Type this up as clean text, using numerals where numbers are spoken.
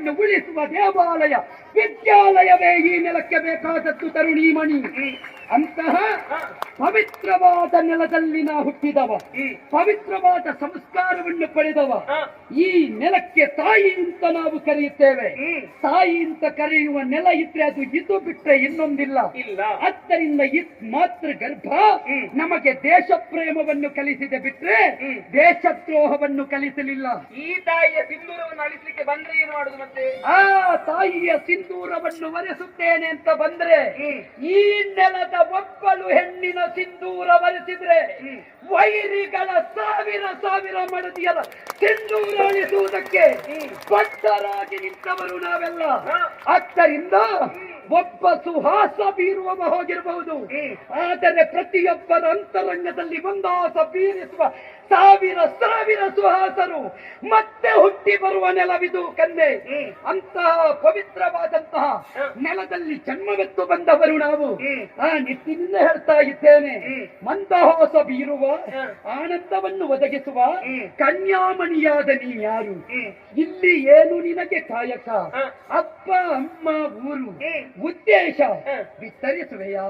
ಧರ್ಮವನ್ನು ಉಳಿಸುವ ದೇವಾಲಯ ವಿದ್ಯಾಲಯವೇ ಈ ನೆಲಕ್ಕೆ ಬೇಕಾದದ್ದು ತರುಣೀಮಣಿ. ಅಂತಹ ಪವಿತ್ರವಾದ ನೆಲದಲ್ಲಿ ನಾ ಹುಟ್ಟಿದವ, ಪವಿತ್ರವಾದ ಸಂಸ್ಕಾರವನ್ನು ಪಡೆದವ. ಈ ನೆಲಕ್ಕೆ ತಾಯಿ ಅಂತ ನಾವು ಕರೆಯುತ್ತೇವೆ. ತಾಯಿ ಅಂತ ಕರೆಯುವ ನೆಲ ಇದ್ರೆ ಅದು ಇದು ಬಿಟ್ಟರೆ ಇನ್ನೊಂದಿಲ್ಲ. ಆದ್ದರಿಂದ ಮಾತೃ ಗರ್ಭ ನಮಗೆ ದೇಶ ಪ್ರೇಮವನ್ನು ಕಲಿಸಿದೆ ಬಿಟ್ರೆ ದೇಶದ್ರೋಹವನ್ನು ಕಲಿಸಲಿಲ್ಲ. ಈ ತಾಯಿಯ ಸಿಂಧೂರವನ್ನು ಅಳಿಸಲಿಕ್ಕೆ ಬಂದ್ರೆ ಏನು ಮಾಡುದು ಮತ್ತೆ? ಆ ತಾಯಿಯ ಸಿಂಧೂರವನ್ನು ಒರೆಸುತ್ತೇನೆ ಅಂತ ಬಂದ್ರೆ ಈ ನೆಲದ ಒಬ್ಬಳು ಹೆಣ್ಣಿನ ಸಿಂಧೂರ ಒರೆಸಿದ್ರೆ ವೈರಿಗಳ ಸಾವಿರ ಸಾವಿರ ಮಡದಿಯರ ಸಿಂಧೂರ ಅಳಿಸುವುದಕ್ಕೆ ಬದ್ಧರಾಗಿ ನಿಂತವರು ನಾವೆಲ್ಲ. ಆದ್ದರಿಂದ ಒಬ್ಬ ಸುಹಾಸ ಬೀರುವವ ಹೋಗಿರಬಹುದು, ಆದರೆ ಪ್ರತಿಯೊಬ್ಬರ ಅಂತರಂಗದಲ್ಲಿ ಒಂದಾಸ ಬೀರಿಸುವ ಸಾವಿರ ಸಾವಿರ ಸುಹಾಸರು ಮತ್ತೆ ಹುಟ್ಟಿ ಬರುವ ನೆಲವಿದು ಕನ್ನೆ. ಅಂತಹ ಪವಿತ್ರವಾದಂತಹ ನೆಲದಲ್ಲಿ ಜನ್ಮವೆತ್ತು ಬಂದವರು ನಾವು. ಆ ನಿಟ್ಟಿನಿಂದ ಹೇಳ್ತಾ ಇದ್ದೇನೆ, ಮಂದಹಾಸ ಬೀರುವ ಆನಂದವನ್ನು ಒದಗಿಸುವ ಕನ್ಯಾಮಣಿಯಾದ ನೀನ್ಯಾರು? ಇಲ್ಲಿ ಏನು ನಿನಗೆ ಕಾಯಕ? ಅಪ್ಪ ಅಮ್ಮ ಊರು ಉದ್ದೇಶ ವಿಸ್ತರಿಸುವೆಯಾ?